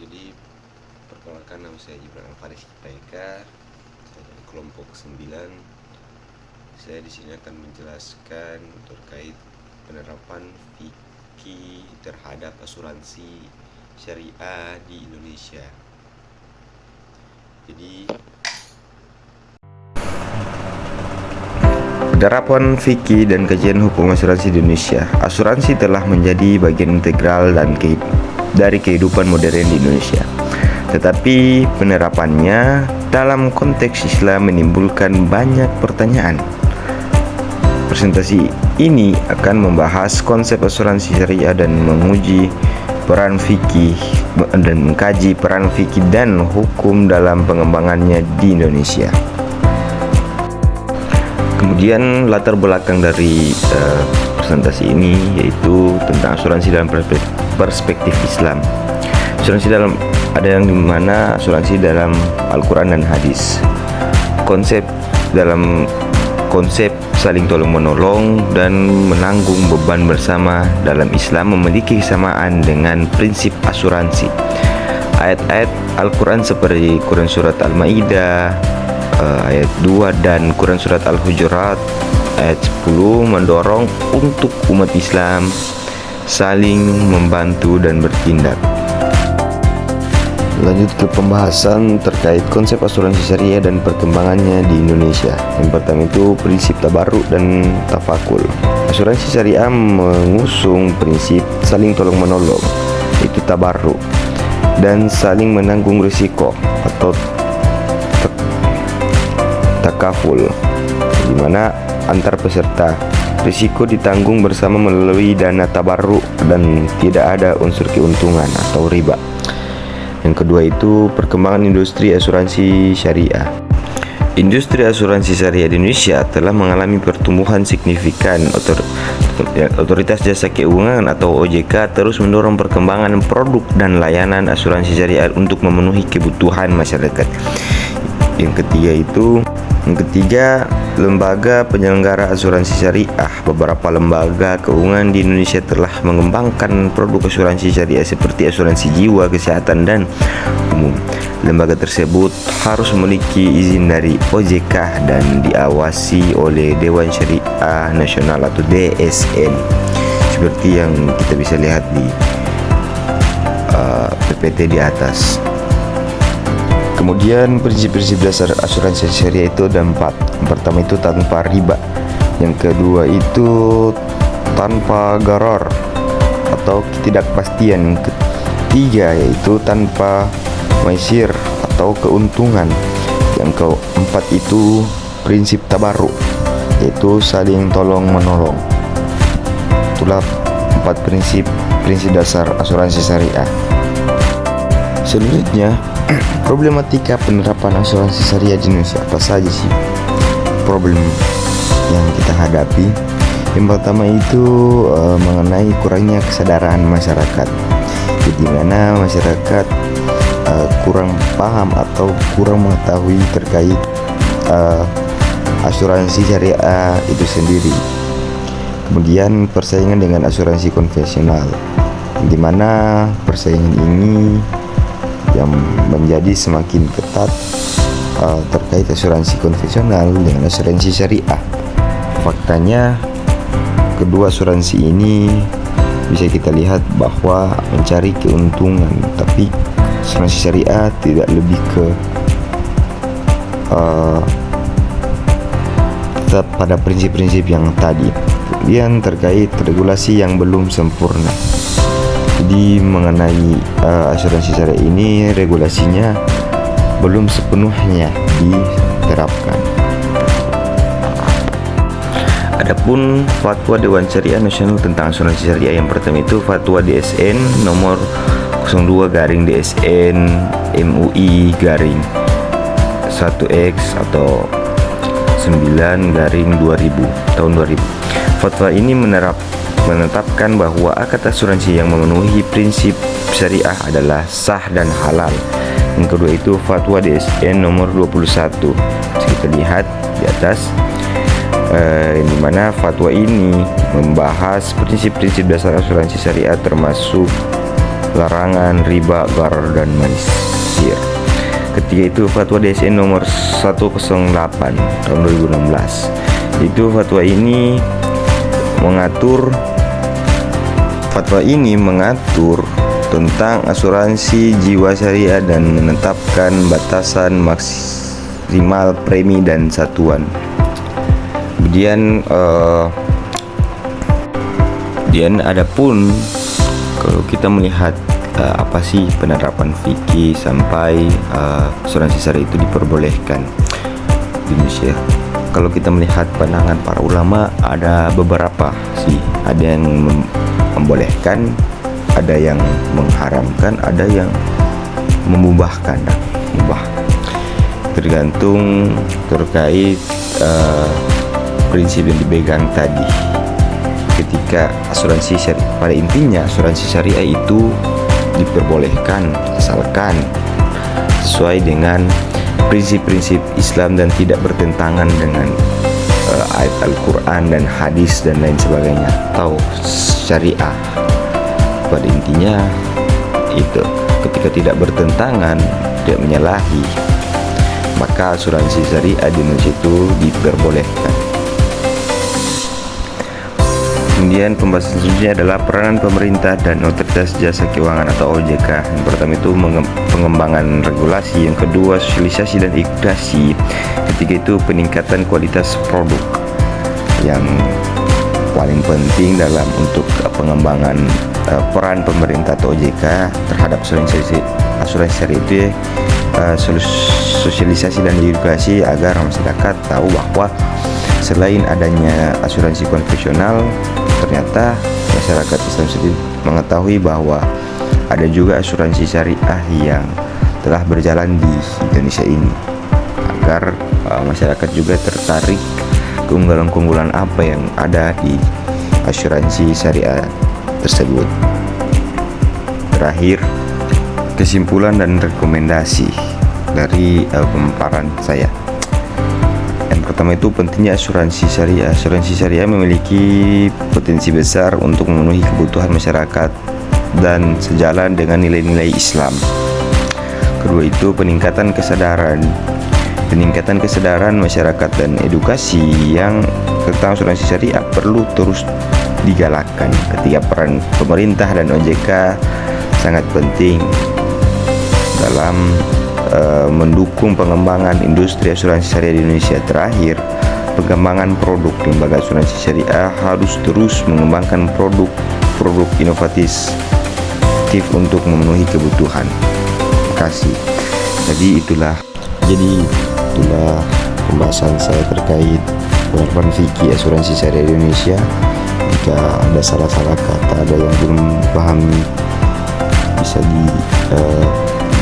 Jadi perkenalkan, nama saya Gibran Alfaris Taeka. Saya dari kelompok 9. Saya di sini akan menjelaskan terkait penerapan fikih terhadap asuransi syariah di Indonesia. Jadi penerapan fikih dan kajian hukum asuransi di Indonesia. Asuransi telah menjadi bagian integral dari kehidupan modern di Indonesia. Tetapi penerapannya dalam konteks Islam menimbulkan banyak pertanyaan. Presentasi ini akan membahas konsep asuransi syariah dan menguji peran fikih dan mengkaji peran fikih dan hukum dalam pengembangannya di Indonesia. Kemudian latar belakang dari presentasi ini yaitu tentang asuransi dalam perspektif Islam. Asuransi dalam ada yang dimana asuransi dalam Al-Quran dan hadis. Konsep saling tolong menolong dan menanggung beban bersama dalam Islam memiliki kesamaan dengan prinsip asuransi. Ayat-ayat Al-Quran seperti Quran Surat Al-Ma'idah ayat 2 dan Quran Surat Al-Hujurat ayat 10 mendorong untuk umat Islam saling membantu dan bertindak. Lanjut ke pembahasan terkait konsep asuransi syariah dan perkembangannya di Indonesia. Yang pertama itu prinsip tabarruk dan tafakul. Asuransi syariah mengusung prinsip saling tolong menolong, itu tabarruk, dan saling menanggung risiko atau takaful, di mana antar peserta risiko ditanggung bersama melalui dana tabarruk dan tidak ada unsur keuntungan atau riba. Yang kedua itu perkembangan industri asuransi syariah. Industri asuransi syariah di Indonesia telah mengalami pertumbuhan signifikan. Otoritas Jasa Keuangan atau OJK terus mendorong perkembangan produk dan layanan asuransi syariah untuk memenuhi kebutuhan masyarakat. Yang ketiga, lembaga penyelenggara asuransi syariah. Beberapa lembaga keuangan di Indonesia telah mengembangkan produk asuransi syariah seperti asuransi jiwa, kesehatan, dan umum. Lembaga tersebut harus memiliki izin dari OJK dan diawasi oleh Dewan Syariah Nasional atau DSN, seperti yang kita bisa lihat di PPT di atas. Kemudian prinsip-prinsip dasar asuransi syariah itu ada 4. Yang pertama itu tanpa riba. Yang kedua itu tanpa gharar atau ketidakpastian. Yang ketiga yaitu tanpa maisir atau keuntungan. Yang keempat itu prinsip tabarruk, yaitu saling tolong menolong. Itulah 4 prinsip dasar asuransi syariah. Selanjutnya, problematika penerapan asuransi syariah di Indonesia. Apa saja sih problem yang kita hadapi? Yang pertama itu mengenai kurangnya kesadaran masyarakat, di mana masyarakat kurang paham atau kurang mengetahui terkait asuransi syariah itu sendiri. Kemudian persaingan dengan asuransi konvensional, di mana persaingan ini yang menjadi semakin ketat terkait asuransi konvensional dengan asuransi syariah. Faktanya kedua asuransi ini bisa kita lihat bahwa mencari keuntungan, tapi asuransi syariah tidak lebih ke tetap pada prinsip-prinsip yang tadi. Kemudian terkait regulasi yang belum sempurna. Jadi mengenai asuransi syariah ini, regulasinya belum sepenuhnya diterapkan. Adapun fatwa Dewan Syariah Nasional tentang asuransi syariah, yang pertama itu fatwa DSN nomor 02/DSN MUI garing 1X atau 9/2000 tahun 2000. Fatwa ini menetapkan bahwa akad asuransi yang memenuhi prinsip syariah adalah sah dan halal. Yang kedua itu fatwa DSN nomor 21. Kita lihat di atas, di mana fatwa ini membahas prinsip-prinsip dasar asuransi syariah termasuk larangan riba, gharar, dan maisir. Ketiga itu fatwa DSN nomor 108 tahun 2016. Itu fatwa ini mengatur tentang asuransi jiwa syariah dan menetapkan batasan maksimal premi dan satuan. Kemudian adapun kalau kita melihat apa sih penerapan fikih sampai asuransi syariah itu diperbolehkan di Indonesia. Kalau kita melihat pandangan para ulama, ada beberapa sih. Ada yang membolehkan, ada yang mengharamkan, ada yang memubahkan. Tergantung terkait prinsip yang dipegang tadi. Ketika asuransi syariah, pada intinya asuransi syariah itu diperbolehkan asalkan sesuai dengan prinsip-prinsip Islam dan tidak bertentangan dengan ayat Al-Quran dan hadis dan lain sebagainya, atau syariah. Pada intinya itu, ketika tidak bertentangan, tidak menyalahi, maka asuransi syariah di Indonesia itu diperbolehkan. Kemudian pembahasan selanjutnya adalah peranan pemerintah dan otoritas jasa keuangan atau OJK. Yang pertama itu pengembangan regulasi, yang kedua sosialisasi dan edukasi, ketiga itu peningkatan kualitas produk. Yang paling penting dalam untuk pengembangan peran pemerintah atau OJK terhadap asuransi syariah itu sosialisasi dan edukasi agar masyarakat tahu bahwa selain adanya asuransi konvensional, ternyata masyarakat Islam sendiri mengetahui bahwa ada juga asuransi syariah yang telah berjalan di Indonesia ini, agar masyarakat juga tertarik keunggulan-keunggulan apa yang ada di asuransi syariah tersebut. Terakhir, kesimpulan dan rekomendasi dari pemaparan saya. Yang pertama itu pentingnya asuransi syariah. Asuransi syariah memiliki potensi besar untuk memenuhi kebutuhan masyarakat dan sejalan dengan nilai-nilai Islam. Kedua itu peningkatan kesadaran masyarakat dan edukasi yang tentang asuransi syariah perlu terus digalakkan. Ketiga, peran pemerintah dan OJK sangat penting dalam mendukung pengembangan industri asuransi syariah di Indonesia. Terakhir, pengembangan produk. Lembaga asuransi syariah harus terus mengembangkan produk inovatif untuk memenuhi kebutuhan. Terima kasih. Jadi itulah pembahasan saya terkait penerapan fikih asuransi syariah di Indonesia. Jika ada salah-salah kata, ada yang belum pahami, bisa di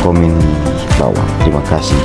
komen di bawah. Terima kasih.